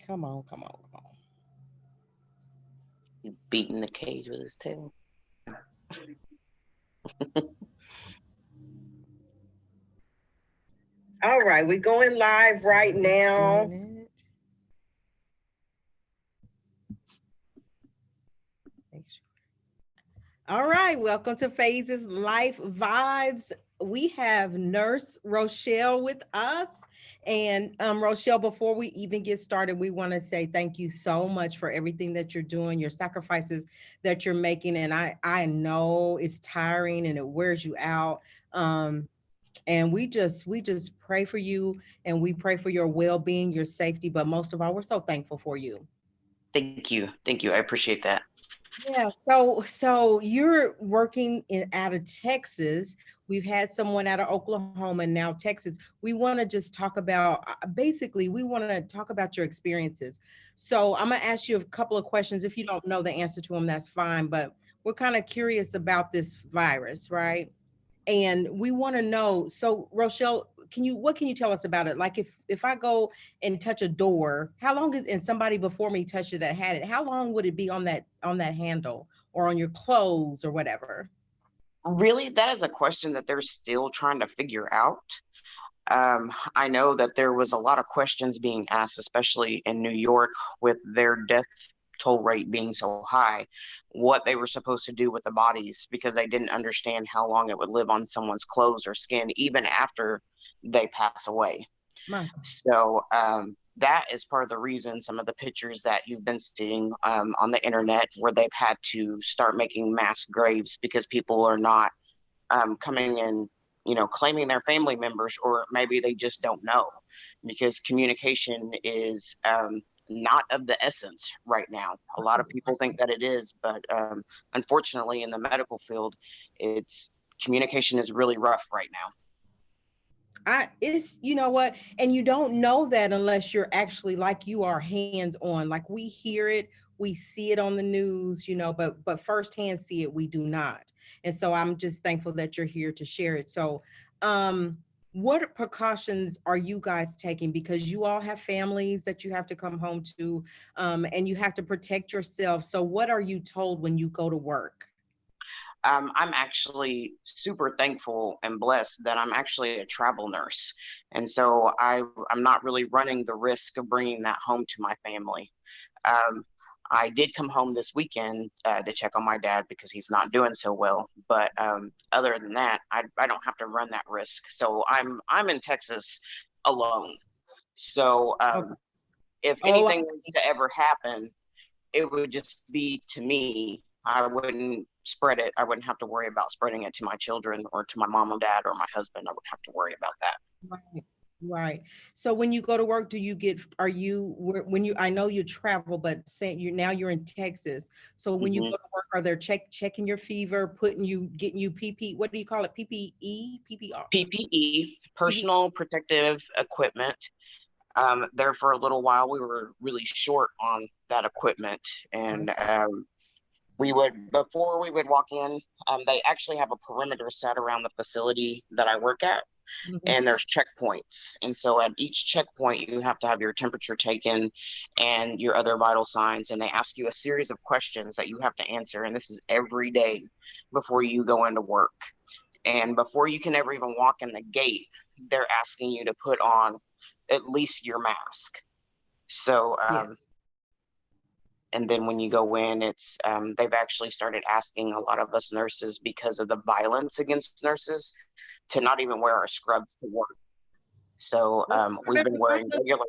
Come on, come on, come He's beating the cage with his tail. on. All right, we're going live right now. Doing it. Make sure. All right, welcome to Phases Life Vibes. We have Nurse Rochelle with us. And Rochelle, before we even get started, we want to say thank you so much for everything that you're doing, your sacrifices that you're making. And I know it's tiring and it wears you out. And we just pray for you, and we pray for your well-being, your safety, but most of all, we're so thankful for you. Thank you. Thank you. I appreciate that. Yeah, so you're working in out of Texas. We've had someone out of Oklahoma and now Texas. We want to just talk about basically we want to talk about your experiences. So I'm gonna ask you a couple of questions. If you don't know the answer to them, that's fine. But we're kind of curious about this virus, right? And we want to know. So Rochelle, what can you tell us about it? Like if I go and touch a door, how long is and somebody before me touched it that had it, how long would it be on that handle or on your clothes or whatever? Really, that is a question that they're still trying to figure out. I know that there was a lot of questions being asked, especially in New York, with their death toll rate being so high, what they were supposed to do with the bodies because they didn't understand how long it would live on someone's clothes or skin, even after they pass away. My So that is part of the reason some of the pictures that you've been seeing on the internet where they've had to start making mass graves because people are not coming in, claiming their family members, or maybe they just don't know because communication is not of the essence right now. A lot of people think that it is, but unfortunately, in the medical field, it's communication is really rough right now. it's, you know what, and you don't know that unless you're actually like you are hands on. Like we hear it, we see it on the news, but firsthand see it we do not. And so I'm just thankful that you're here to share it. So what precautions are you guys taking, because you all have families that you have to come home to, and you have to protect yourself. So what are you told when you go to work? I'm actually super thankful and blessed that I'm actually a travel nurse. And so I'm not really running the risk of bringing that home to my family. Um, I did come home this weekend to check on my dad because he's not doing so well. But other than that, I don't have to run that risk. So I'm in Texas alone. So Okay. if Oh, I anything was see. to ever happen, it would just be to me. I wouldn't spread it. I wouldn't have to worry about spreading it to my children or to my mom and dad or my husband. I wouldn't have to worry about that. Right. Right. So when you go to work, are you, when you, I know you travel, but say you're in Texas. So when you go Mm-hmm. to work, are they checking your fever, getting you PP, what do you call it? PPE, PPR, PPE, PPE? personal protective equipment. There for a little while, we were really short on that equipment, and we would before we would walk in. They actually have a perimeter set around the facility that I work at, Mhm. and there's checkpoints. And so at each checkpoint, you have to have your temperature taken and your other vital signs. And they ask you a series of questions that you have to answer. And this is every day before you go into work. And before you can ever even walk in the gate, they're asking you to put on at least your mask. So, Yes. and then when you go in, it's they've actually started asking a lot of us nurses because of the violence against nurses to not even wear our scrubs to work. So we've been wearing regular.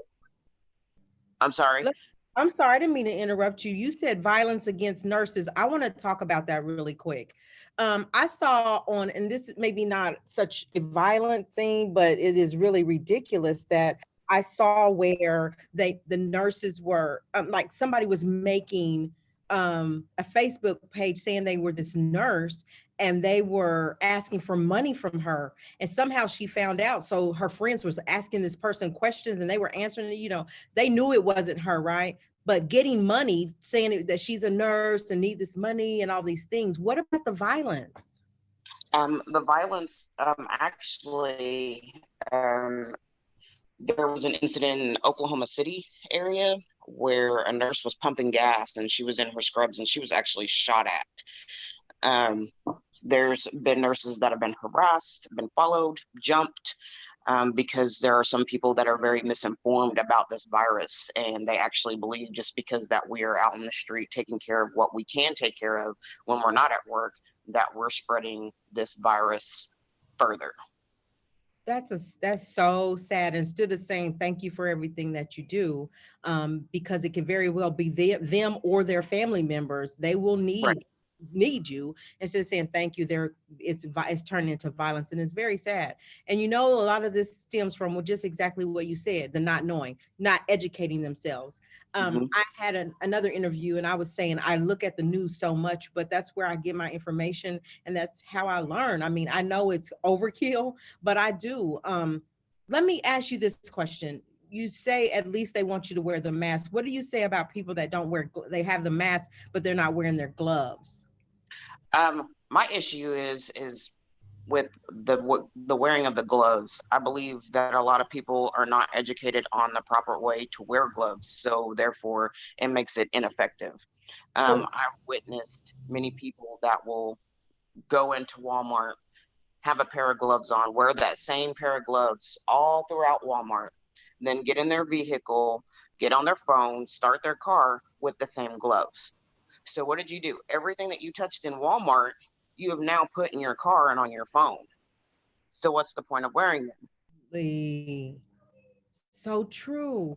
I'm sorry. Let- I'm sorry, I didn't mean to interrupt you. You said violence against nurses. I want to talk about that really quick. I saw on, and this is maybe not such a violent thing, but it is really ridiculous that I saw where the nurses were like somebody was making a Facebook page saying they were this nurse, and they were asking for money from her, and somehow she found out. So her friends was asking this person questions and they were answering it, they knew it wasn't her, right? But getting money, saying that she's a nurse and need this money and all these things. What about the violence? The violence actually, there was an incident in Oklahoma City area where a nurse was pumping gas and she was in her scrubs and she was actually shot at. There's been nurses that have been harassed, been followed, jumped, because there are some people that are very misinformed about this virus, and they actually believe just because that we are out in the street taking care of what we can take care of when we're not at work, that we're spreading this virus further. That's so sad. Instead of saying thank you for everything that you do, because it can very well be them or their family members. They will Right. need you. Instead of saying thank you, it's turning into violence, and it's very sad. And you know, a lot of this stems from, well, just exactly what you said, the not knowing, not educating themselves. Hmm. I had another interview, and I was saying I look at the news so much, but that's where I get my information, and that's how I learn. I mean, I know it's overkill, but I do. Let me ask you this question. You say at least they want you to wear the mask. What do you say about people that don't wear, they have the mask, but they're not wearing their gloves? My issue is with the wearing of the gloves. I believe that a lot of people are not educated on the proper way to wear gloves, so therefore it makes it ineffective. So I've witnessed many people that will go into Walmart, have a pair of gloves on, wear that same pair of gloves all throughout Walmart, then get in their vehicle, get on their phone, start their car with the same gloves. So what did you do? Everything that you touched in Walmart, you have now put in your car and on your phone. So what's the point of wearing them? absolutely. So true.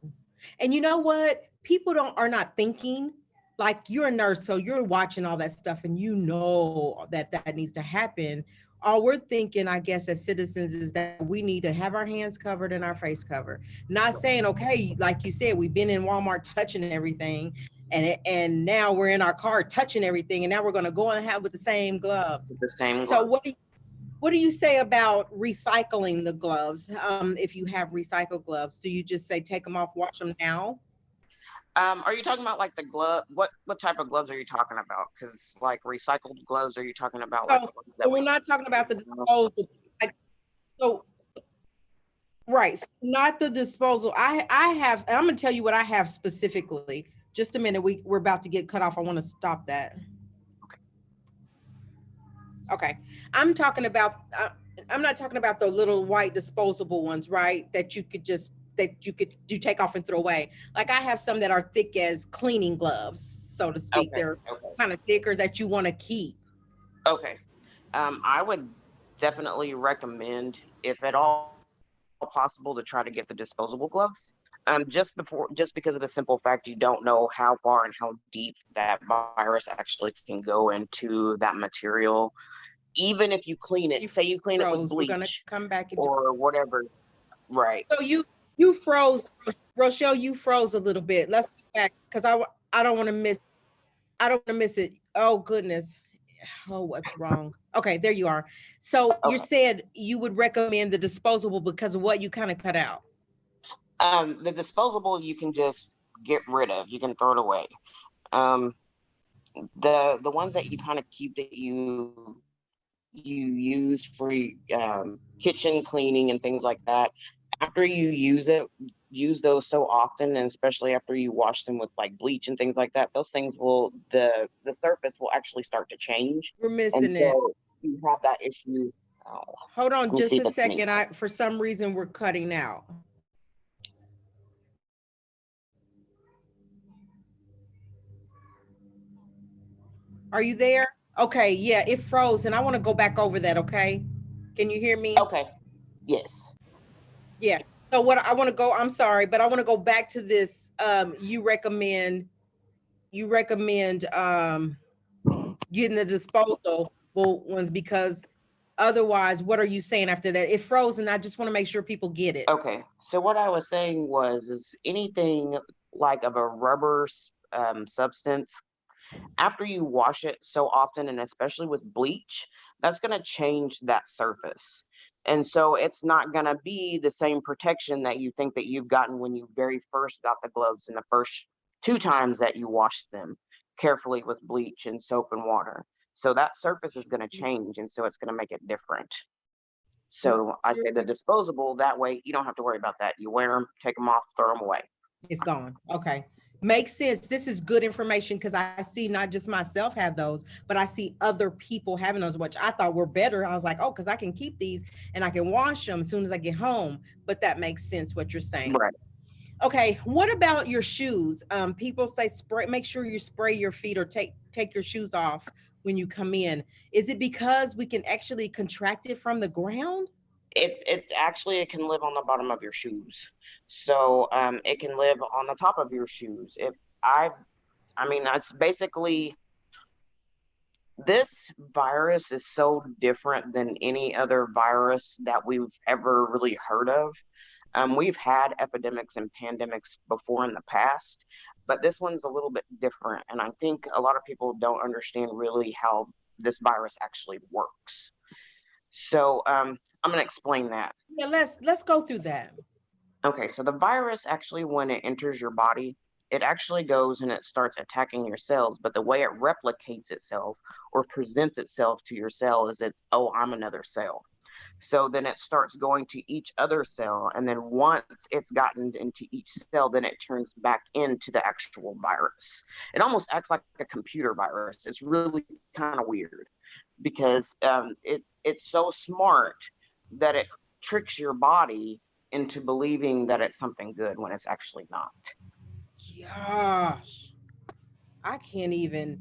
And you know what? People don't are not thinking, like, you're a nurse, so you're watching all that stuff and you know that that needs to happen. All we're thinking, I guess, as citizens is that we need to have our hands covered and our face covered. Not saying, okay, like you said, we've been in Walmart touching everything, and now we're in our car touching everything, and now we're going to go and have with the same gloves. With the same So glove. what do you say about recycling the gloves? If you have recycled gloves, do you just say take them off, wash them now? Are you talking about like the glove? What type of gloves are you talking about? Because like recycled gloves, are you talking about like So, the ones so that we're we not talking use about the in the house? disposal. Like, so, right, so not the disposal. I have. I'm gonna tell you what I have specifically. Just a minute. We're about to get cut off. I want to stop that. Okay, I'm talking about. I'm not talking about the little white disposable ones, right? That you take off and throw away. Like, I have some that are thick as cleaning gloves, so to speak. Okay, They're okay, kind of thicker that you want to keep. okay. I would definitely recommend, if at all possible, to try to get the disposable gloves. Just because of the simple fact you don't know how far and how deep that virus actually can go into that material. Even if you clean it, say You you clean it with froze. We're gonna bleach come back into. or whatever, right? So you froze, Rochelle. You froze a little bit. Let's go back because I don't want to miss. I don't want to miss it. Oh goodness. Oh, what's wrong? Okay, there you are. So you Okay. said you would recommend the disposable because of what you kind of cut out. The disposable you can just get rid of. You can throw it away. Um, the ones that you kind of keep that you use for kitchen cleaning and things like that. After you use those so often, and especially after you wash them with like bleach and things like that, those things will the surface will actually start to change, We're and missing it. so you have that issue. Oh, Hold on let me see just if a it's me. second. I for some reason we're cutting out. Are you there? Okay, yeah, it froze and I want to go back over that, okay? Can you hear me? Okay. Yes. Yeah. So what I want to go, I'm sorry, but I want to go back to this. You recommend getting the disposable ones because otherwise, what are you saying after that? It froze, and I just want to make sure people get it. Okay. So what I was saying was, is anything like of a rubber substance, after you wash it so often, and especially with bleach, that's going to change that surface. And so it's not going to be the same protection that you think that you've gotten when you very first got the gloves in the first two times that you washed them carefully with bleach and soap and water. So that surface is going to change, and so it's going to make it different. So I say the disposable, that way you don't have to worry about that. You wear them, take them off, throw them away. It's gone. Okay. Makes sense. This is good information because I see not just myself have those, but I see other people having those, which I thought were better. I was like, oh, because I can keep these and I can wash them as soon as I get home. But that makes sense what you're saying. Right. Okay, what about your shoes? People say spray. Make sure you spray your feet or take your shoes off when you come in. Is it because we can actually contract it from the ground? It actually it can live on the bottom of your shoes, so it can live on the top of your shoes. If I mean that's basically, this virus is so different than any other virus that we've ever really heard of. We've had epidemics and pandemics before in the past, but this one's a little bit different. And I think a lot of people don't understand really how this virus actually works. So I'm going to explain that. Yeah, let's go through that. Okay, so the virus actually, when it enters your body, it actually goes and it starts attacking your cells. But the way it replicates itself or presents itself to your cell is it's, oh, I'm another cell. So then it starts going to each other cell. And then once it's gotten into each cell, then it turns back into the actual virus. It almost acts like a computer virus. It's really kind of weird because it's so smart that it tricks your body into believing that it's something good when it's actually not. Gosh, I can't even.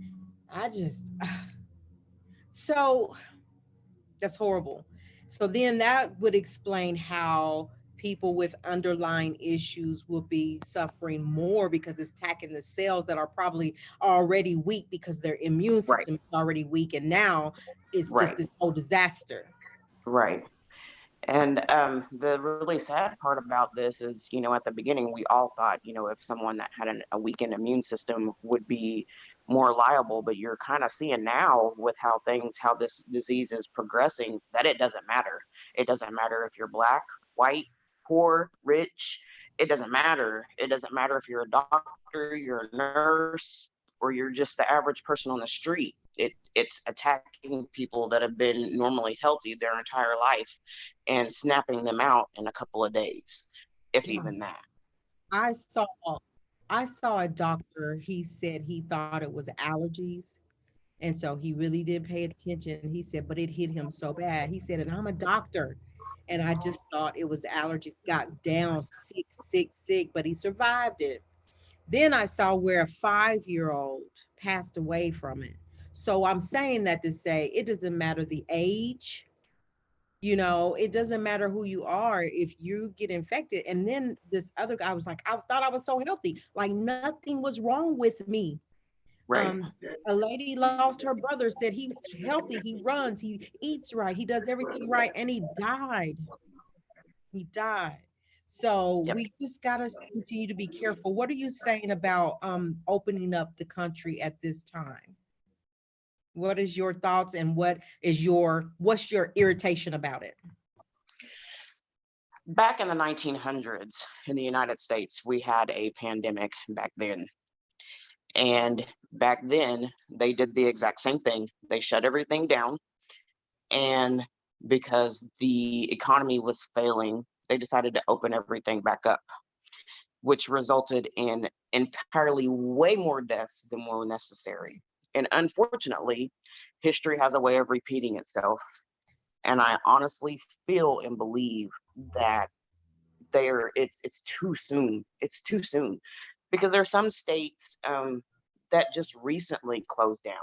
I just so that's horrible. So then that would explain how people with underlying issues will be suffering more because it's attacking the cells that are probably already weak because their immune Right, system is already weak, and now it's just right, this whole disaster. right. And the really sad part about this is, at the beginning, we all thought, if someone that had a weakened immune system would be more liable. But you're kind of seeing now with how this disease is progressing, that it doesn't matter. It doesn't matter if you're black, white, poor, rich. It doesn't matter. It doesn't matter if you're a doctor, you're a nurse, or you're just the average person on the street. It's attacking people that have been normally healthy their entire life and snapping them out in a couple of days, if Yeah. even that. I saw I saw a doctor. He said he thought it was allergies. And so he really did pay attention. He said, but it hit him so bad. He said, and I'm a doctor. And I just thought it was allergies, got down sick, sick, sick, but he survived it. Then I saw where a 5-year-old passed away from it. So I'm saying that to say it doesn't matter the age, it doesn't matter who you are if you get infected. And then this other guy was like, I thought I was so healthy, like nothing was wrong with me. Right. A lady lost her brother, said he's healthy, he runs, he eats right, he does everything right, and he died. He died. So Yep. we just gotta continue to be careful. What are you saying about opening up the country at this time? What is your thoughts and what's your irritation about it? Back in the 1900s in the United States, we had a pandemic back then. And back then, they did the exact same thing. They shut everything down. And because the economy was failing, they decided to open everything back up, which resulted in entirely way more deaths than were necessary. And unfortunately, history has a way of repeating itself. And I honestly feel and believe that it's too soon. It's too soon because there are some states that just recently closed down.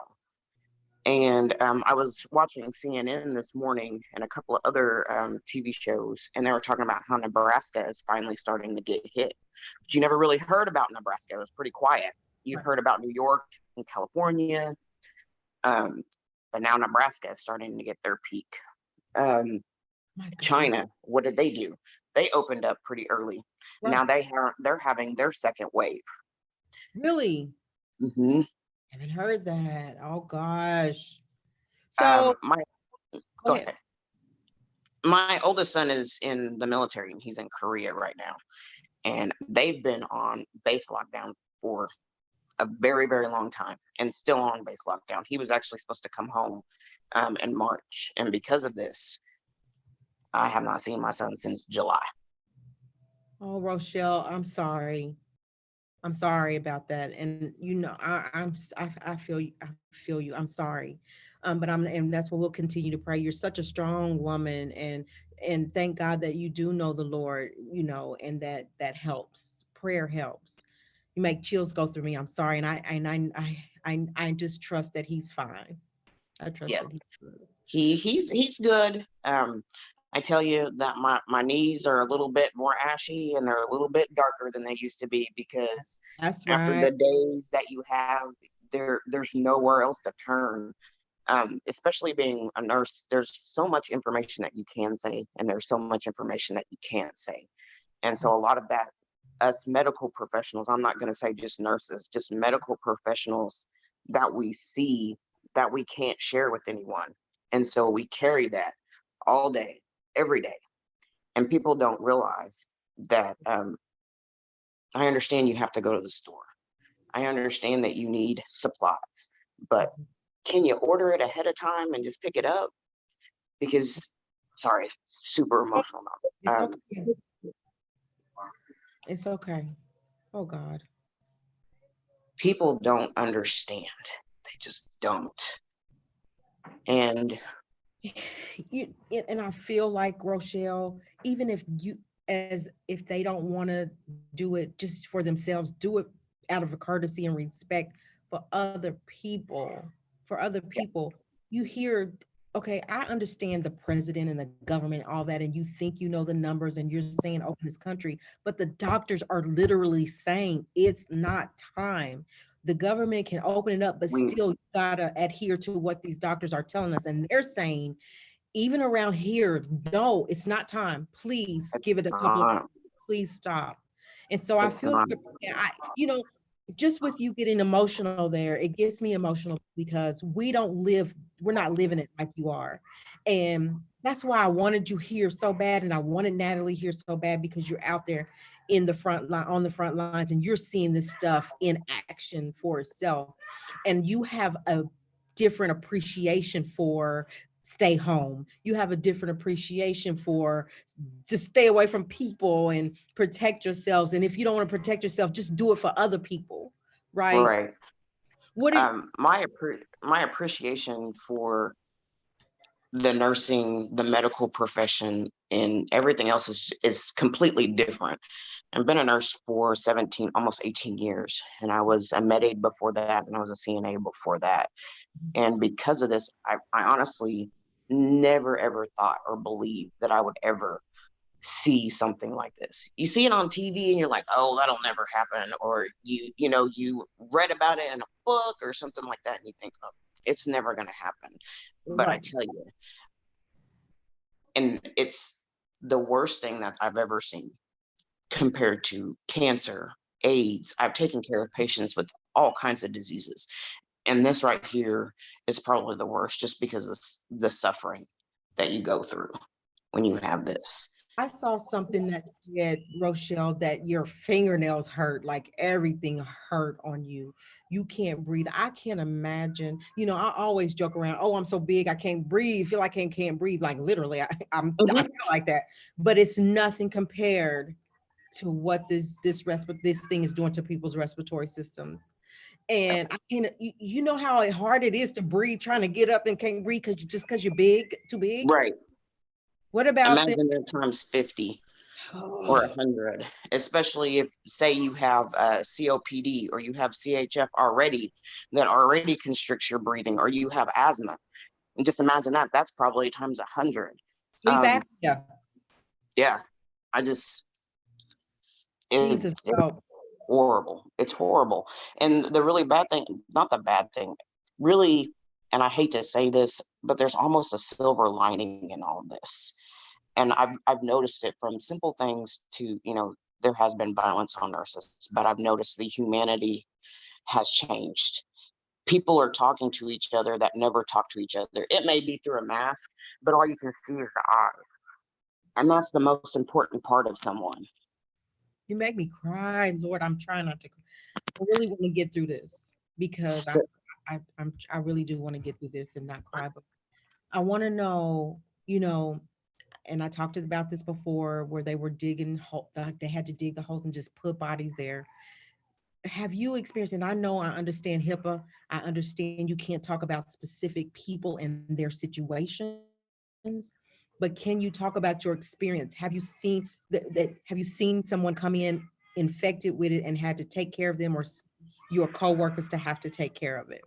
And I was watching CNN this morning and a couple of other TV shows, and they were talking about how Nebraska is finally starting to get hit. But you never really heard about Nebraska. It was pretty quiet. You Right. heard about New York and California, um, but now Nebraska is starting to get their peak. Um, My God. China, what did they do? They opened up pretty early. Right. Now they're having their second wave. Really? Hmm. Haven't heard that. Oh gosh. So My go Go ahead. ahead. My oldest son is in the military and he's in Korea right now, and they've been on base lockdown for a very very long time and still on base lockdown. He was actually supposed to come home in March, and because of this, I have not seen my son since July. Oh, Rochelle, I'm sorry. I'm sorry about that. And I feel you. I feel you. I'm sorry. And that's what we'll continue to pray. You're such a strong woman, and thank God that you do know the Lord, and that helps. Prayer helps. You make chills go through me. I'm sorry. And I just trust that he's fine. I trust Yes, that he's good. he's good. I tell you that my knees are a little bit more ashy and they're a little bit darker than they used to be because That's after right. the days that you have, there's nowhere else to turn. Especially being a nurse, there's so much information that you can say, and there's so much information that you can't say. And so a lot of that, us medical professionals, I'm not going to say just nurses, just medical professionals that we see that we can't share with anyone. And so we carry that all day, every day. And people don't realize that I understand you have to go to the store. I understand that you need supplies, but can you order it ahead of time and just pick it up? Because, sorry, super emotional It's now. okay. It's okay. Oh God. People don't understand. They just don't. And And I feel like, Rochelle, even if you, as if they don't want to do it just for themselves, do it out of a courtesy and respect for other people. For other people, you hear, okay, I understand the president and the government, all that, and you think you know the numbers and you're saying open this country, but the doctors are literally saying it's not time. The government can open it up, but we, still you gotta adhere to what these doctors are telling us. And they're saying, even around here, no, it's not time. Please it's give it a couple of, not, please stop. And so I it's feel, not just with you getting emotional there, it gets me emotional because we're not living it like you are. And that's why I wanted you here so bad. And I wanted Natalie here so bad because you're out there in the front line, on the front lines, and you're seeing this stuff in action for itself. And you have a different appreciation for stay home. You have a different appreciation for just stay away from people and protect yourselves. And if you don't want to protect yourself, just do it for other people, right? right. What do you, My appreciation for the nursing, the medical profession, and everything else is completely different. I've been a nurse for 17, almost 18 years, and I was a med aid before that, and I was a CNA before that. And because of this, I honestly never ever thought or believed that I would ever see something like this. You see it on TV and you're like, oh, that'll never happen. Or you read about it in a book or something like that, and you think, oh, it's never going to happen. But I right? tell you, and it's the worst thing that I've ever seen compared to cancer, AIDS. I've taken care of patients with all kinds of diseases. And this right here is probably the worst just because of the suffering that you go through when you have this. I saw something that said, Rochelle, that your fingernails hurt, like everything hurt on you. You can't breathe. I can't imagine. I always joke around, oh, I'm so big, I can't breathe. Feel like I can't breathe. Like literally, I Mhm. feel like that. But it's nothing compared to what this thing is doing to people's respiratory systems. And I can't, you know how hard it is to breathe, trying to get up and can't breathe because you're big, too big. Right. What about the Imagine that times 50 or 100, especially if, say, you have COPD or you have CHF already that already constricts your breathing, or you have asthma. And just imagine that. That's probably times 100. sleep Um, apnea? yeah, I just, Jesus it's help. horrible. It's horrible. And the really bad thing, not the bad thing, really, and I hate to say this, but there's almost a silver lining in all of this. And I've noticed it from simple things to, there has been violence on nurses, but I've noticed the humanity has changed. People are talking to each other that never talk to each other. It may be through a mask, but all you can see is the eyes. And that's the most important part of someone. You make me cry, Lord. I'm trying not to. I really want to get through this because I really do want to get through this and not cry. But I want to know, and I talked about this before, where they were digging, they had to dig the holes and just put bodies there. have you experienced, and I know I understand HIPAA, I understand you can't talk about specific people and their situations, but can you talk about your experience? Have you seen that have you seen someone come in infected with it and had to take care of them, or your coworkers to have to take care of it?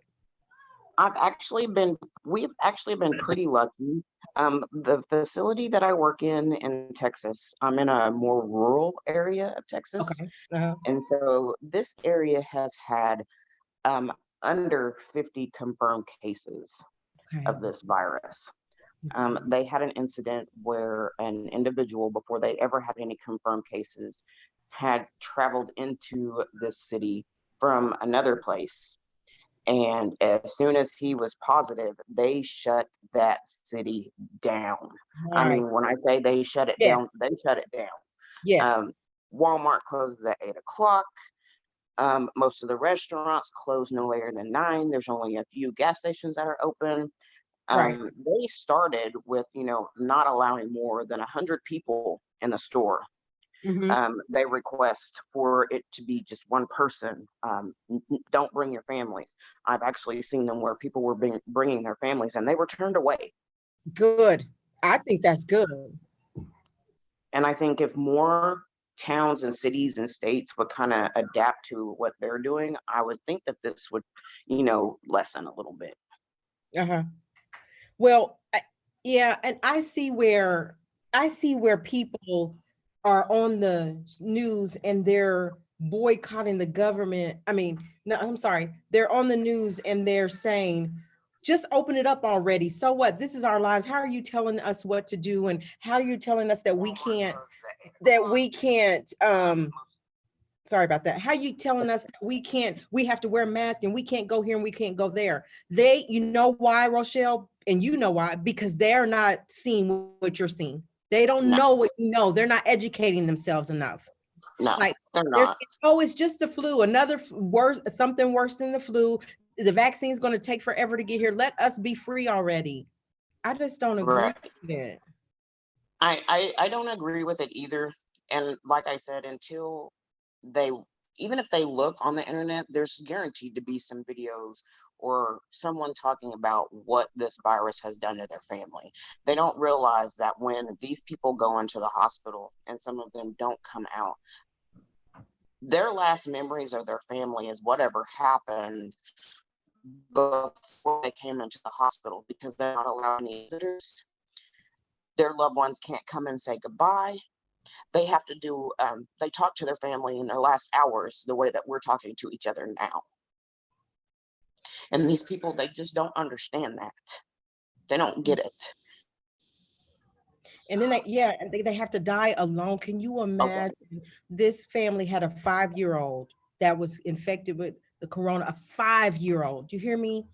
we've actually been pretty lucky. The facility that I work in Texas, I'm in a more rural area of Texas. Okay. Uh-huh. And so this area has had um, under 50 confirmed cases Okay. of this virus. Okay. They had an incident where an individual, before they ever had any confirmed cases, had traveled into this city from another place. And as soon as he was positive, they shut that city down. I Right. mean, when I say they shut it Yeah. down, they shut it down. Yes. Um, Walmart closes at 8 o'clock. Most of the restaurants close no later than 9. There's only a few gas stations that are open. Right. They started with, not allowing more than 100 people in the store. Hmm. They request for it to be just one person. Don't bring your families. I've actually seen them where people were bringing their families and they were turned away. Good. I think that's good. And I think if more towns and cities and states would kind of adapt to what they're doing, I would think that this would, lessen a little bit. Uh-huh. Well, yeah, and I see where people are on the news and they're boycotting the government. I mean, no, I'm sorry. They're on the news and they're saying, just open it up already. So what? This is our lives. How are you telling us what to do? And how are you telling us that we can't sorry about that. How you telling us that we have to wear masks and we can't go here and we can't go there? You know why, Rochelle? And you know why? Because they're not seeing what you're seeing. They don't No, know what you know. They're not educating themselves enough. no, Like they're not. oh, it's just the flu, another worse, something worse than the flu. The vaccine's going to take forever to get here. Let us be free already. I just don't agree Right. with it. I don't agree with it either. And like I said, until they, even if they look on the internet, there's guaranteed to be some videos or someone talking about what this virus has done to their family. They don't realize that when these people go into the hospital and some of them don't come out, their last memories of their family is whatever happened before they came into the hospital, because they're not allowed any visitors. Their loved ones can't come and say goodbye. They have to do, they talk to their family in their last hours the way that we're talking to each other now. And these people, they just don't understand that. They don't get it. And then yeah, and they have to die alone. Can you Okay. imagine? This family had a 5-year-old that was infected with the corona, a 5-year-old. You hear me?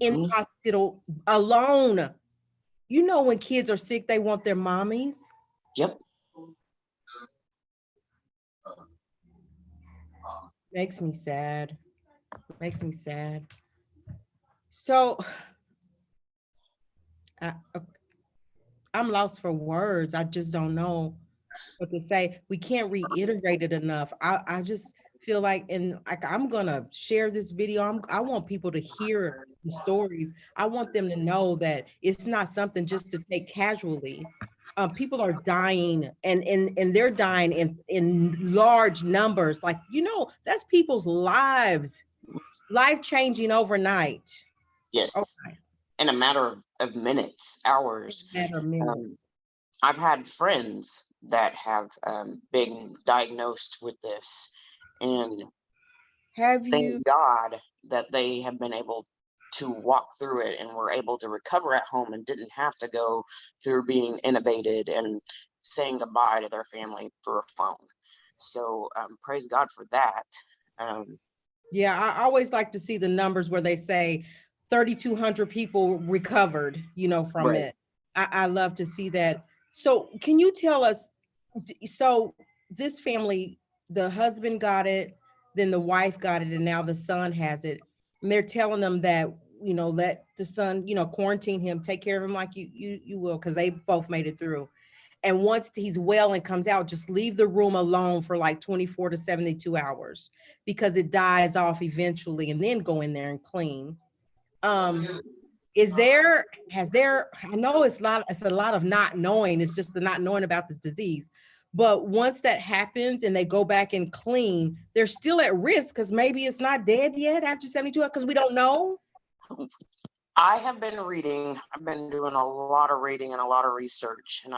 In Hmm. the hospital alone. You know, when kids are sick, they want their mommies. Yep. Makes me sad. Makes me sad. So I, I'm lost for words. I just don't know what to say. We can't reiterate it enough. I just feel like, and like, I'm gonna share this video. I want people to hear the stories. I want them to know that it's not something just to take casually. People are dying, and they're dying in large numbers. Like, that's people's lives, life changing overnight. Yes. Okay, In a matter of minutes, hours. matter of minutes. Um, I've had friends that have been diagnosed with this, and Have you? thank God that they have been able to walk through it and were able to recover at home and didn't have to go through being intubated and saying goodbye to their family through a phone. So praise God for that. Um, Yeah, I always like to see the numbers where they say 3,200 people recovered, from right. it. I love to see that. So, can you tell us? So, this family, the husband got it, then the wife got it, and now the son has it. And they're telling them that, let the son, quarantine him, take care of him like you will, because they both made it through. And once he's well and comes out, just leave the room alone for like 24 to 72 hours because it dies off eventually, and then go in there and clean. Um, has there, I know it's a lot of not knowing, it's just the not knowing about this disease. But once that happens and they go back and clean, they're still at risk because maybe it's not dead yet after 72 hours because we don't know. I have been reading, I've been doing a lot of reading and a lot of research, and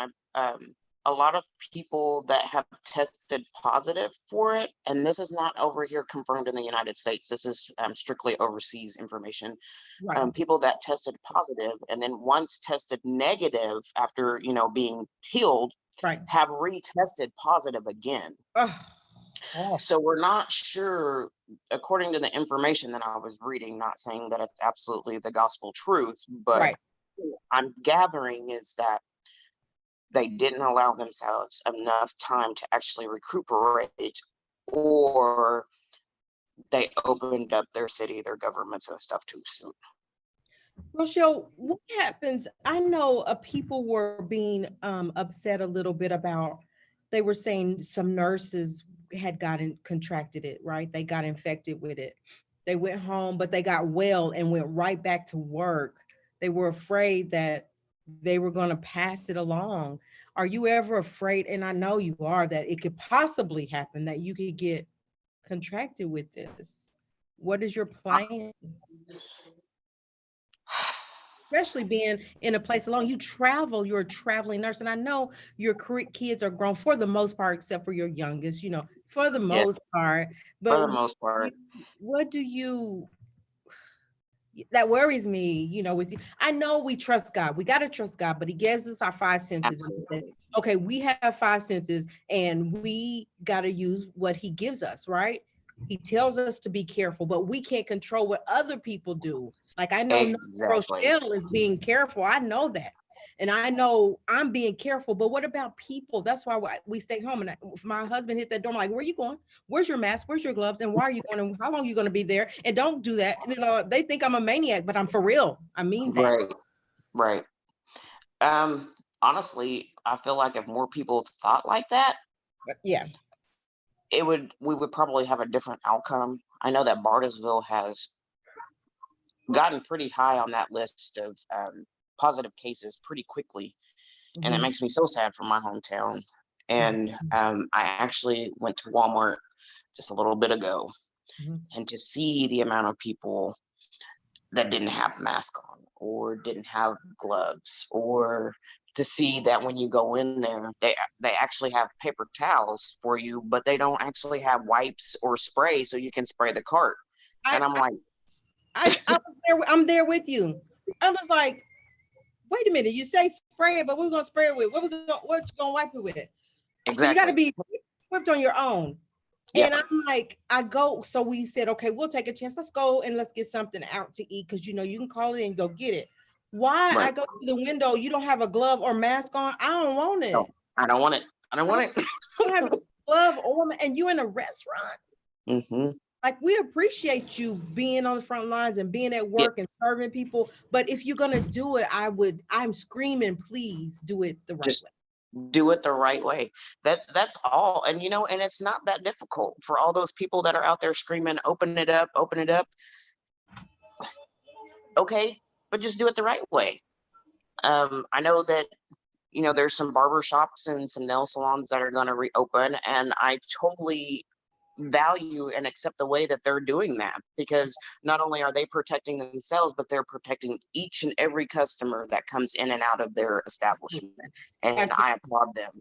a lot of people that have tested positive for it, and this is not over here confirmed in the United States. This is strictly overseas information. Right, People that tested positive and then once tested negative after, being healed, right. have retested positive again. Oh, oh, So we're not sure, according to the information that I was reading, not saying that it's absolutely the gospel truth, but right. I'm gathering is that they didn't allow themselves enough time to actually recuperate, or they opened up their city, their governments and stuff too soon. Rochelle, what happens? I know people were being upset a little bit about, they were saying some nurses had gotten contracted it, right? They got infected with it. They went home, but they got well and went right back to work. They were afraid that they were going to pass it along. Are you ever afraid? And I know you are, that it could possibly happen that you could get contracted with this. What is your plan? Especially being in a place alone, you travel, you're a traveling nurse. And I know your kids are grown for the most part, except for your youngest, for the Yeah, most part. for But the most you- part. what do that worries me, with you. I know we trust God. We got to trust God, but he gives us our five senses. And he said, Absolutely. okay, we have five senses and we got to use what he gives us, right? He tells us to be careful, but we can't control what other people do. Like I know Exactly. Rochelle is being careful. I know that. And I know I'm being careful, but what about people? That's why we stay home. And if my husband hit that door, I'm like, where are you going? Where's your mask? Where's your gloves? And why are you going? And how long are you going to be there? And don't do that. And, they think I'm a maniac, but I'm for real. I mean that. Right. Right. Um, Honestly, I feel like if more people thought like that, Yeah. we would probably have a different outcome. I know that Bartlesville has gotten pretty high on that list of positive cases pretty quickly, and it Mhm. makes me so sad for my hometown. And I actually went to Walmart just a little bit ago, Mhm. and to see the amount of people that didn't have masks on or didn't have gloves, or to see that when you go in there, they actually have paper towels for you, but they don't actually have wipes or spray so you can spray the cart. I, And I'm I, like, I was there. I'm there with you. I was like, wait a minute. You say spray it, but we're gonna spray it with what you gonna wipe it with? So you got to exactly. be equipped on your own. And Yep. I'm like, I go. So we said, okay, we'll take a chance. Let's go and let's get something out to eat because you can call it and go get it. Why I Right. go to the window? You don't have a glove or mask on. I don't want No, it. I don't want it. I don't I want it. don't have a glove and you in a restaurant. Hmm. Like we appreciate you being on the front lines and being at work and Yes. serving people. But if you're gonna do it, I'm screaming, please do it the right Just way. do it the right way. That's all. And and it's not that difficult for all those people that are out there screaming, open it up, open it up. Okay, but just do it the right way. I know that there's some barber shops and some nail salons that are going to reopen, and I totally value and accept the way that they're doing that, because not only are they protecting themselves, but they're protecting each and every customer that comes in and out of their establishment, and Absolutely. I applaud them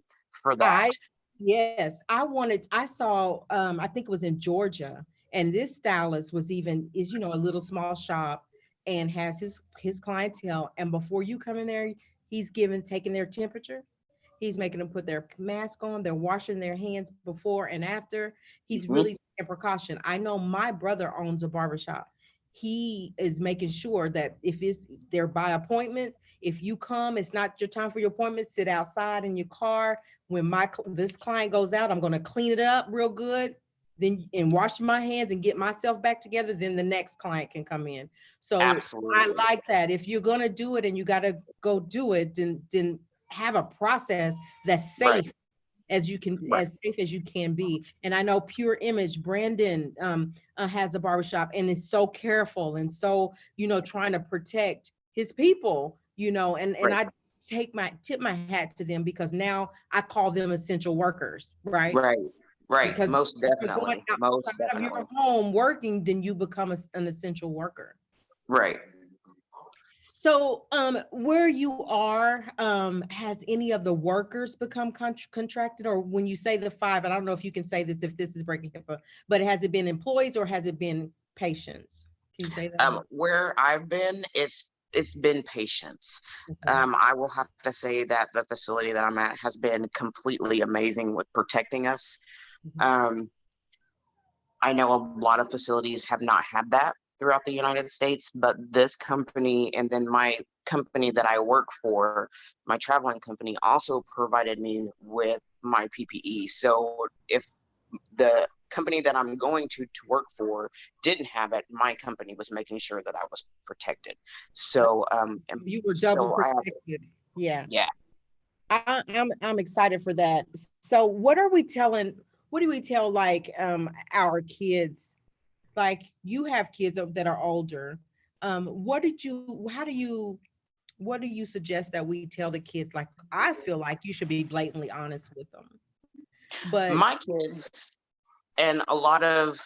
for that. I yes, I saw I think it was in Georgia, and this stylist is a little small shop and has his clientele, and before you come in there, he's taking their temperature. He's making them put their mask on, they're washing their hands before and after. He's Hmm. really taking precaution. I know my brother owns a barbershop. He is making sure that if they're by appointment, if you come, it's not your time for your appointment, sit outside in your car. When this client goes out, I'm going to clean it up real good, then and wash my hands and get myself back together. Then the next client can come in. So I Absolutely. like that. If you're going to do it and you got to go do it, then have a process that's Right. safe as you can, Right. as safe as you can be. And I know Pure Image, Brandon has a barbershop and is so careful and so, trying to protect his people, and Right. I tip my hat to them, because now I call them essential workers, right? Right. Right. Because Most if you're going definitely. Most outside of definitely. your home working, then you become an essential worker. Right. So, where you are, has any of the workers become contracted? Or when you say the five, and I don't know if you can say this, if this is breaking HIPAA, but has it been employees or has it been patients? Can you say that? Where I've been, it's been patience. Okay. I will have to say that the facility that I'm at has been completely amazing with protecting us. Mhm. Um, I know a lot of facilities have not had that throughout the United States, but this company and then my company that I work for, my traveling company, also provided me with my PPE. So if the company that I'm going to work for didn't have it, my company was making sure that I was protected. So and You were double so I have protected. Yeah. yeah. I'm excited for that. So what do we tell, like, our kids? Like, you have kids that are older. What do you suggest that we tell the kids? Like, I feel like you should be blatantly honest with them. But My kids and a lot of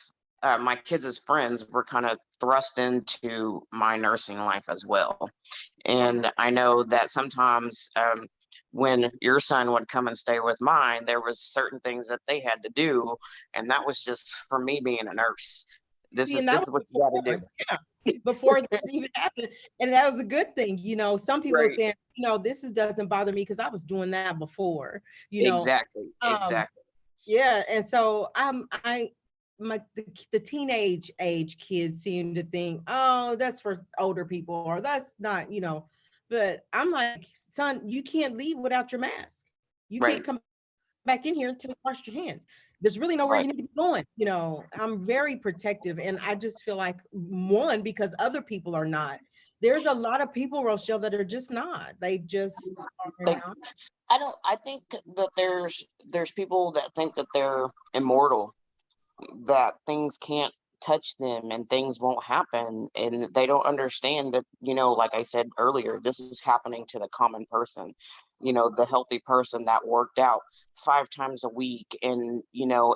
my kids' friends were kind of thrust into my nursing life as well. And I know that sometimes when your son would come and stay with mine, there was certain things that they had to do, and that was just for me being a nurse. This see, is and that this was is what you got to before, do. yeah, before this even happened. And that was a good thing. Some people are Right. saying, doesn't bother me because I was doing that before, you know. Exactly. Um, Exactly. Yeah, and so the teenage age kids seem to think, oh, that's for older people, or that's not, But I'm like, son, you can't leave without your mask. You Right. can't come back in here until you wash your hands. There's really nowhere Right. you need to be going. I'm very protective, and I just feel like, one, because other people are not. There's a lot of people, Rochelle, that are just not. They just are They, not. I don't. I think that there's people that think that they're immortal, that things can't touch them and things won't happen, and they don't understand that, like I said earlier, this is happening to the common person, the healthy person that worked out 5 times a week and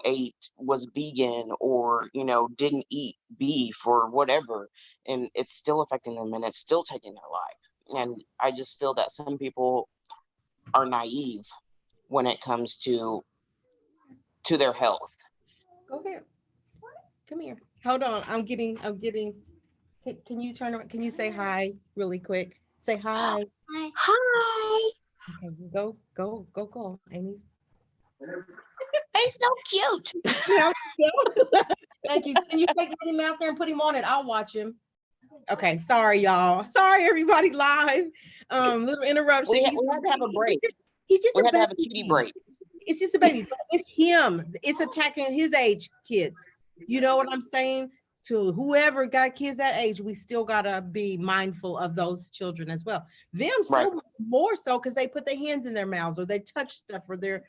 ate, was vegan, or didn't eat beef or whatever, and it's still affecting them and it's still taking their life. And I just feel that some people are naive when it comes to their health. Go ahead. Come here. Hold on. I'm getting. Can you turn around? Can you say hi really quick? Say hi. Hi. Okay, go, Amy. It's so cute. Yeah. Thank you. Can you take him out there and put him on it? I'll watch him. Okay, sorry, y'all. Sorry, everybody live. Little interruption. We had to have a break. He's just We a had to have a cutie baby. break. It's just a baby. But it's him. It's attacking his age kids. You know what I'm saying? To whoever got kids that age, we still gotta be mindful of those children as well. Them Right. so much more so, because they put their hands in their mouths, or they touch stuff, or they're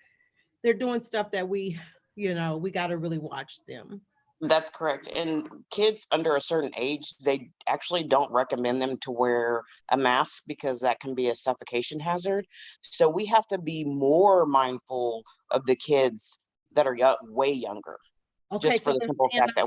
doing stuff that we gotta really watch them. That's correct. And kids under a certain age, they actually don't recommend them to wear a mask because that can be a suffocation hazard. So we have to be more mindful of the kids that are way younger, Okay, just for so the simple fact that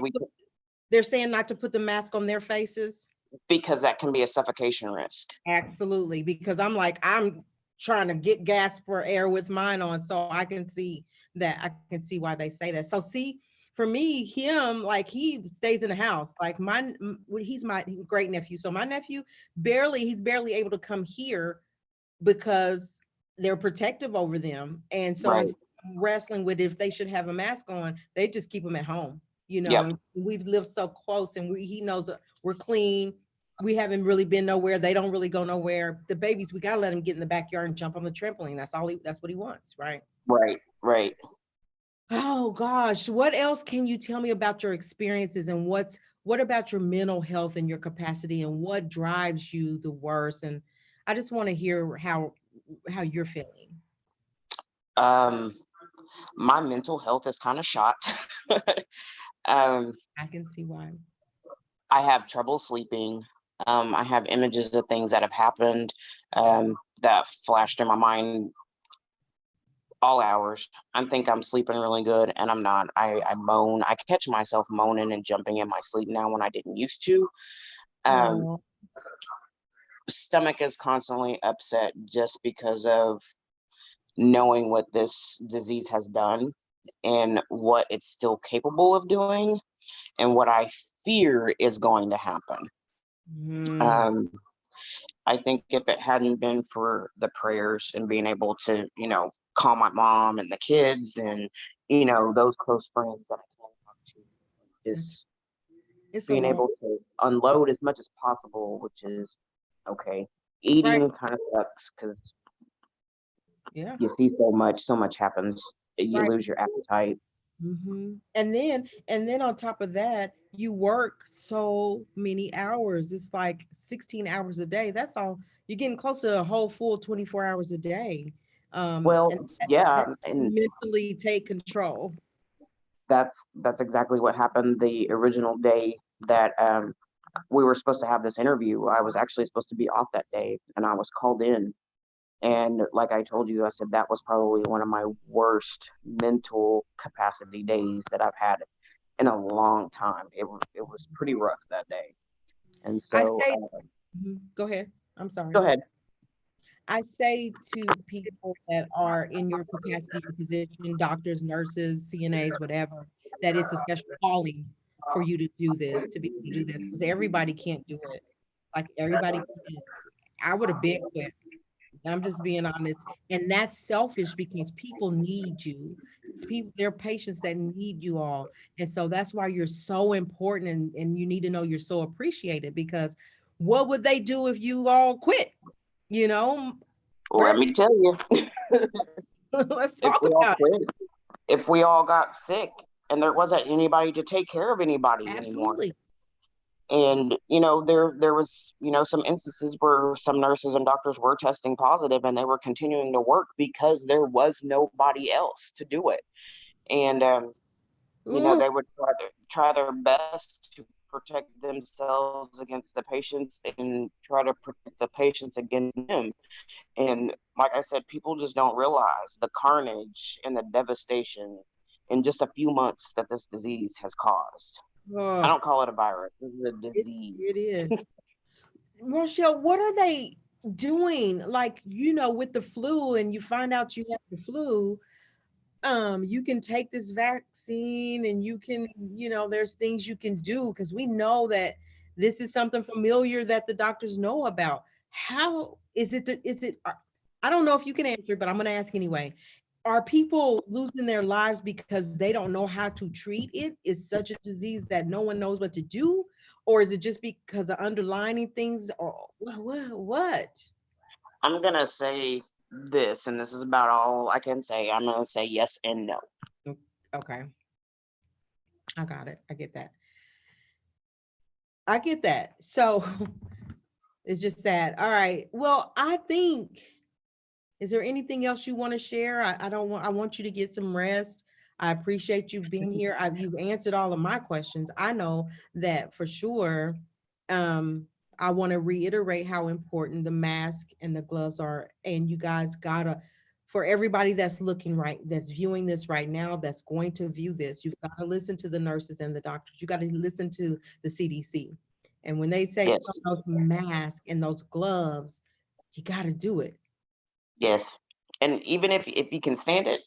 they're saying not to put the mask on their faces. because that can be a suffocation risk. Absolutely, because I'm trying to get gas for air with mine on, so I can see why they say that. So see, for me, him, like, he stays in the house. Like, he's my great nephew. So my nephew he's barely able to come here because they're protective over them. And so Right. instead of wrestling with if they should have a mask on, they just keep them at home, Yep. and we live so close, and he knows we're clean. We haven't really been nowhere. They don't really go nowhere. The babies, we gotta let him get in the backyard and jump on the trampoline. That's what he wants, right? Right. Right. Oh gosh, what else can you tell me about your experiences, and what about your mental health and your capacity, and what drives you the worst? And I just want to hear how how you're feeling. Um, my mental health is kind of shot. um, I can see why. I have trouble sleeping. I have images of things that have happened that flashed in my mind all hours. I think I'm sleeping really good, and I'm not. I moan. I catch myself moaning and jumping in my sleep now when I didn't used to. Um, Oh, Stomach is constantly upset just because of knowing what this disease has done and what it's still capable of doing and what I fear is going to happen. mm, Um, I think if it hadn't been for the prayers and being able to, call my mom and the kids and, those close friends that I can talk to, it's just it's a being long able to unload as much as possible, which is okay. right. Eating kind of sucks because Yeah, you see so much happens. You right. lose your appetite. And then on top of that, you work so many hours. It's like 16 hours a day. That's all. You're getting close to a whole full 24 hours a day. And Well, yeah, that and mentally take control. that's exactly what happened the original day that we were supposed to have this interview. I was actually supposed to be off that day, and I was called in. And like I told you, I said that was probably one of my worst mental capacity days that I've had in a long time. It was pretty rough that day. And I so, say, go ahead. I'm go sorry. ahead. I say to people that are in your capacity or position, doctors, nurses, CNAs, whatever, that it's a special calling for you to do this, to be able to do this, because everybody can't do it. Like everybody can't. I would have been quit. I'm just being honest. And that's selfish because people need you. It's people, they're patients that need you all. And so that's why you're so important and you need to know you're so appreciated because what would they do if you all quit? You know, Let me tell you, let's if talk we all about it. quit, if we all got sick, and there wasn't anybody to take care of anybody anymore. Absolutely. And there was some instances where some nurses and doctors were testing positive and they were continuing to work because there was nobody else to do it. And Ooh, they would try their best to protect themselves against the patients and try to protect the patients against them. And like I said, people just don't realize the carnage and the devastation in just a few months that this disease has caused. I oh, don't call it a virus. This is a disease. it is. Rochelle, what are they doing? Like, with the flu and you find out you have the flu, you can take this vaccine and you can, there's things you can do because we know that this is something familiar that the doctors know about. How is it that is it I don't know if you can answer, but I'm going to ask anyway. Are people losing their lives because they don't know how to treat it? Is such a disease that no one knows what to do, or is it just because of underlining things, or what? I'm gonna say this, and this is about all I can say. I'm gonna say yes and no. Okay, I got it. I get that. I get that. So it's just sad. All right. Well, I think, is there anything else you want to share? I don't want, I want you to get some rest. I appreciate you being here. You've answered all of my questions. I know that for sure. Um, I want to reiterate how important the mask and the gloves are. And you guys gotta, for everybody that's looking right, that's viewing this right now, that's going to view this, you've got to listen to the nurses and the doctors. You got to listen to the CDC. And when they say put Yes, on those masks and those gloves, you got to do it. yes. And even if you can stand it,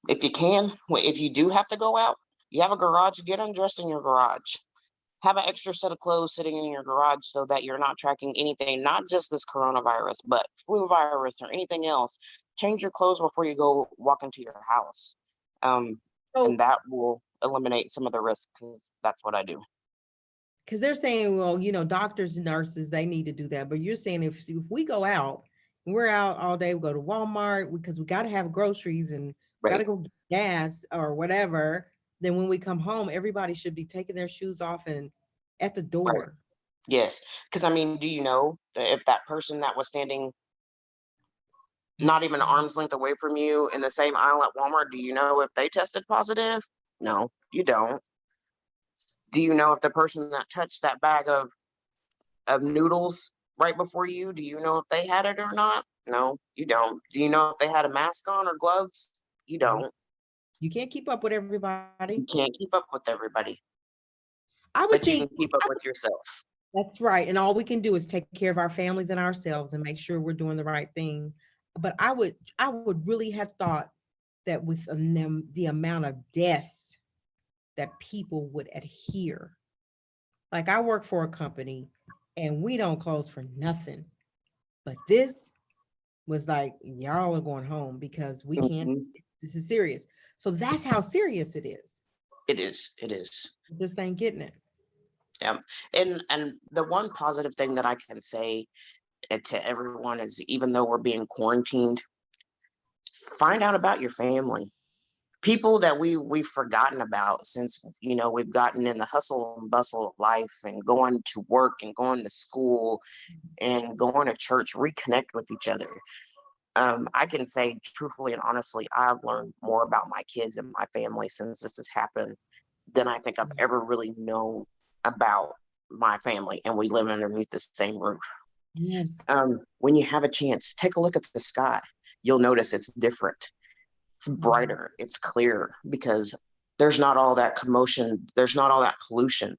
if you can, if you do have to go out, you have a garage. Get undressed in your garage. Have an extra set of clothes sitting in your garage so that you're not tracking anything, not just this coronavirus, but flu virus or anything else. Change your clothes before you go walk into your house, and So, that will eliminate some of the risk because that's what I do. because they're saying, well, doctors and nurses, they need to do that. But you're saying if we go out, we're out all day, we go to Walmart because we got to have groceries and got to Right, go get gas or whatever. Then when we come home, everybody should be taking their shoes off and at the right. door. Yes, because I mean, do you know that if that person that was standing not even an arm's length away from you in the same aisle at Walmart, do you know if they tested positive? No, you don't. Do you know if the person that touched that bag of noodles right before you, do you know if they had it or not? No, you don't. Do you know if they had a mask on or gloves? You No, don't. you can't keep up with everybody. You can't keep up with everybody, I would but you can think keep up with yourself. that's right. And all we can do is take care of our families and ourselves and make sure we're doing the right thing. But I would really have thought that with the amount of deaths that people would adhere. Like I work for a company and we don't close for nothing. But this was like, y'all are going home because we can't, Mhm. this is serious. So that's how serious it is. It is. It is. Just ain't getting it. Yeah. And the one positive thing that I can say to everyone is, even though we're being quarantined, find out about your family. People that we've forgotten about, since we've gotten in the hustle and bustle of life and going to work and going to school and going to church. Reconnect with each other. I can say truthfully and honestly, I've learned more about my kids and my family since this has happened than I think I've ever really known about my family, and we live underneath the same roof. Yes. When you have a chance, take a look at the sky. You'll notice it's different. It's Mhm. brighter, it's clear, because there's not all that commotion, there's not all that pollution,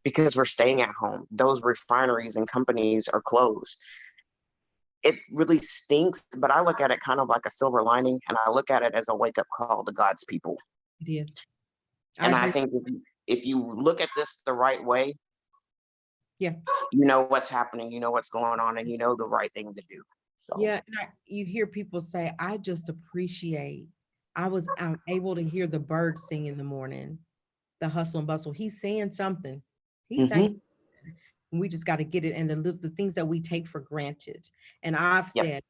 because we're staying at home. Those refineries and companies are closed. It really stinks, but I look at it kind of like a silver lining, and I look at it as a wake up call to God's people. It is. I And I agree. think if you look at this the right way, Yeah. you know what's happening, you know what's going on, and you know the right thing to do. So, Yeah. And you hear people say, I just appreciate, I'm able to hear the birds sing in the morning, the hustle and bustle. He's saying something. He's saying, hmm we just got to get it. And the things that we take for granted. And I've yep, said,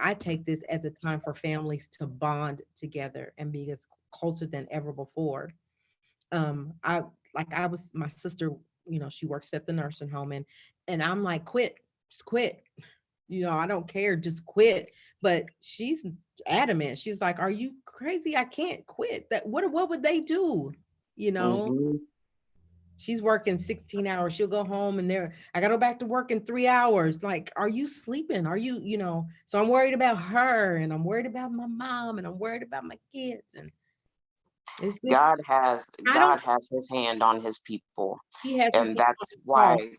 I take this as a time for families to bond together and be as closer than ever before. I like I was my sister, she works at the nursing home and I'm like, quit, just quit. I don't care, just quit. But she's adamant. She's like, are you crazy? I can't quit. That what would they do? You know, hmm she's working 16 hours. She'll go home and I gotta go back to work in 3 hours. Like, are you sleeping? Are you? So I'm worried about her and I'm worried about my mom and I'm worried about my kids. And it's just, God has I don't, God has His hand on His people, he has his and hand on that's his call, why.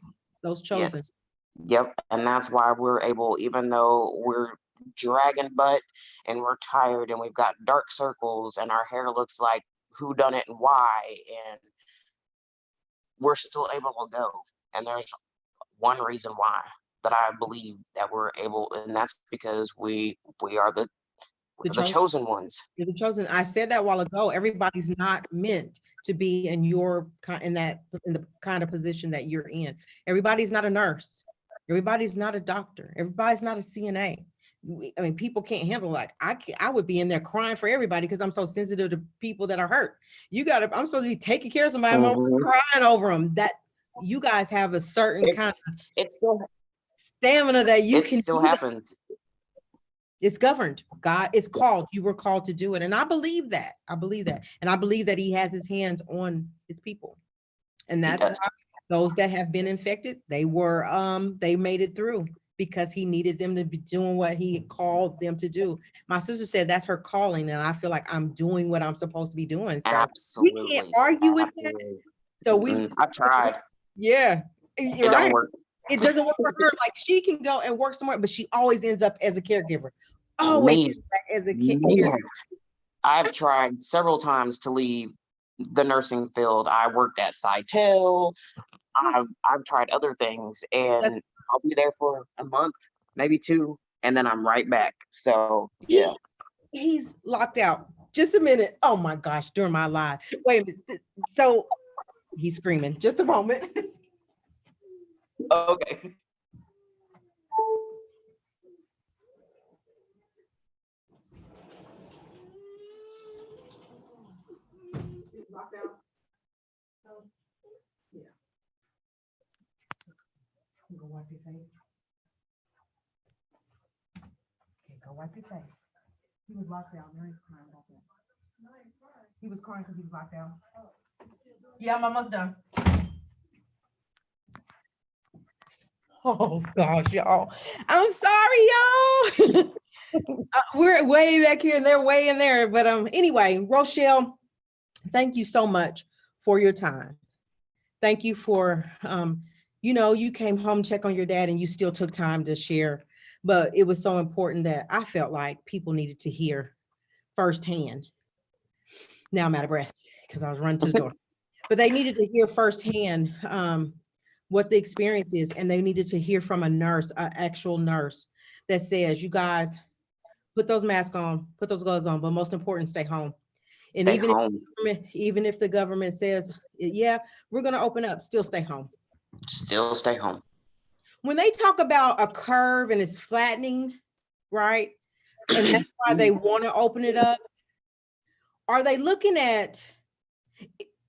those chosen. Yes, yep, and that's why we're able, even though we're dragging butt and we're tired and we've got dark circles and our hair looks like who done it and why, and we're still able to go. And there's one reason why, that I believe that we're able, and that's because we are the The we're the chosen. chosen ones. You're the chosen. I said that a while ago. Everybody's not meant to be in the kind of position that you're in. Everybody's not a nurse. Everybody's not a doctor. Everybody's not a CNA. I mean, people can't handle, like I would be in there crying for everybody because I'm so sensitive to people that are hurt. I'm supposed to be taking care of somebody. I'm over hmm crying over them. That you guys have a certain It kind of it still stamina that you it can still do. happens. It's governed. God is called. You were called to do it. And I believe that. I believe that. And I believe that he has his hands on his people. And He that's why does. those that have been infected, they made it through because he needed them to be doing what he called them to do. My sister said that's her calling. And I feel like I'm doing what I'm supposed to be doing. So we can't Absolutely. argue with that. Absolutely. So I've tried. yeah, It you're don't right. work. It doesn't work for her. Like she can go and work somewhere, but she always ends up as a caregiver. Always Man, as a caregiver. man, I've tried several times to leave the nursing field. I worked at Cytel. I've tried other things, and I'll be there for a month, maybe two, and then I'm right back. So yeah. He he's locked out. Just a minute. Oh my gosh, during my live. Wait a minute. So he's screaming. Just a moment. Okay. Locked out. So yeah. I'm gonna wipe your face. Okay, Go wipe your face. He was locked out. Now he's crying about that. He was crying because he was locked out. Yeah, I'm almost done. Oh gosh, y'all. I'm sorry, y'all. We're way back here and they're way in there. But anyway, Rochelle, thank you so much for your time. Thank you for you came home, check on your dad, and you still took time to share. But it was so important that I felt like people needed to hear firsthand. Now I'm out of breath because I was running to the door. But they needed to hear firsthand what the experience is, and they needed to hear from a nurse, an actual nurse, that says, "You guys put those masks on, put those gloves on, but most important, stay home." And Stay home. even if the government says, "Yeah, we're going to open up," still stay home. Still stay home. When they talk about a curve and it's flattening, right? And that's why they want to open it up. Are they looking at,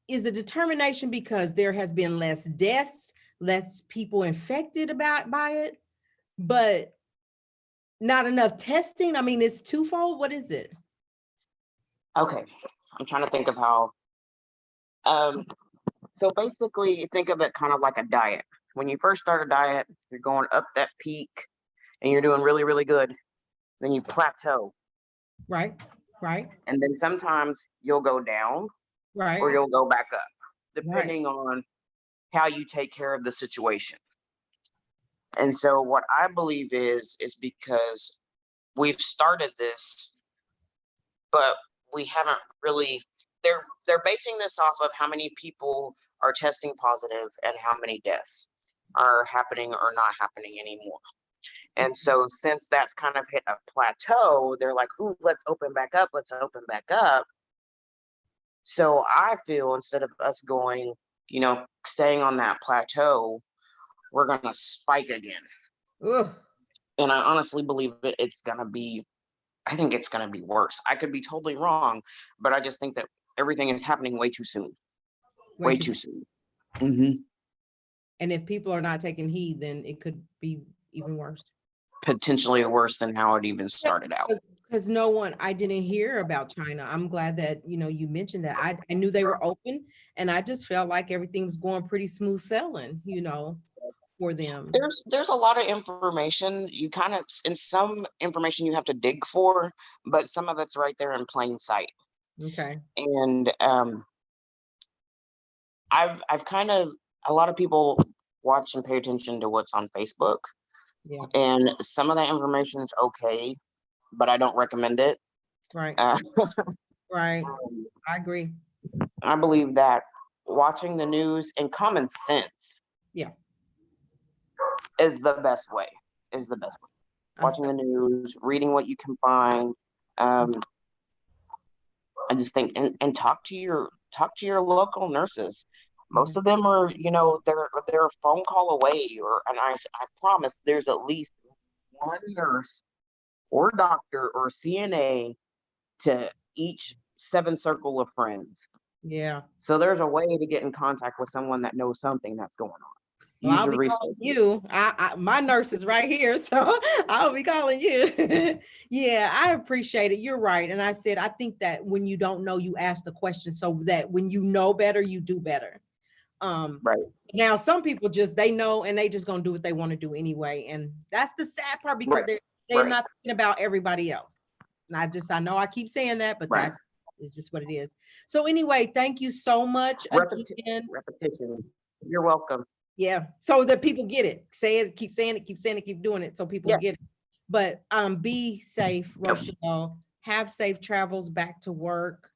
is the determination because there has been less deaths, less people infected by it, but not enough testing? I mean, it's twofold. What is it? Okay, I'm trying to think of how. So basically, think of it kind of like a diet. When you first start a diet, you're going up that peak, and you're doing really, really good. Then you plateau, Right, right, and then sometimes you'll go down right, or you'll go back up, right. depending on how you take care of the situation. And so, what I believe is because we've started this, but we haven't really. They're basing this off of how many people are testing positive and how many deaths are happening or not happening anymore. And so since that's kind of hit a plateau, they're like, "Ooh, let's open back up. Let's open back up." So I feel instead of us going, staying on that plateau, we're gonna spike again. Ugh. And I honestly believe it's gonna be. I think it's gonna be worse. I could be totally wrong, but I just think that everything is happening way too soon. Way Way too. too soon. Hmm. And if people are not taking heed, then it could be even worse. Potentially worse than how it even started out. Because no one, I didn't hear about China. I'm glad that, you mentioned that. I knew they were open, and I just felt like everything was going pretty smooth sailing, for them. There's a lot of information. You kind of in some information you have to dig for, but some of it's right there in plain sight. Okay. And I've kind of a lot of people watch and pay attention to what's on Facebook, Yeah. and some of that information is okay, but I don't recommend it. Right. Uh, Right. I agree. I believe that watching the news and common sense Yeah. is the best way. Is the best way. I'm Watching the news, reading what you can find. Um, I just think and talk to your local nurses. mhm. Most of them are, they're a phone call away, and I promise there's at least one nurse or doctor or CNA to each seven circle of friends. Yeah. So there's a way to get in contact with someone that knows something that's going on. Well, Use I'll your be calling resources. you. My nurse is right here, so I'll be calling you. Yeah, I appreciate it. You're right. And I said, I think that when you don't know, you ask the question so that when you know better, you do better. Um, Right, Now some people just they know and they just gonna do what they want to do anyway. And that's the sad part because right, they're right, not thinking about everybody else. And I know I keep saying that, but right. that's it's just what it is. So anyway, thank you so much again. Repetition. You're welcome. Yeah. So that people get it. Say it, keep saying it, keep saying it, keep doing it so people Yeah. get it. But be safe, Yep. Rochelle. Have safe travels back to work.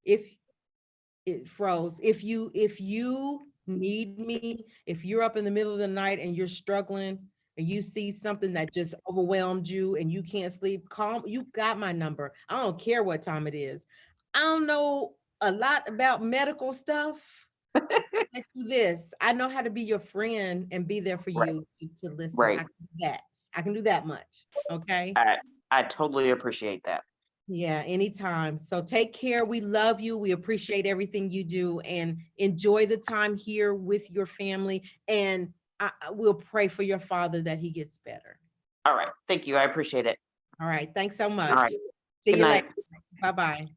If it froze, if you need me, if you're up in the middle of the night and you're struggling and you see something that just overwhelmed you and you can't sleep, calm, you got my number. I don't care what time it is. I don't know a lot about medical stuff. I do this. I know how to be your friend and be there for Right, you to listen. I right. can do that. I can do that much. Okay. I I totally appreciate that. Yeah, anytime. So take care. We love you. We appreciate everything you do and enjoy the time here with your family. And we'll pray for your father that he gets better. All right. Thank you. I appreciate it. All right. Thanks so much. All right. See Good you night. later. Bye-bye.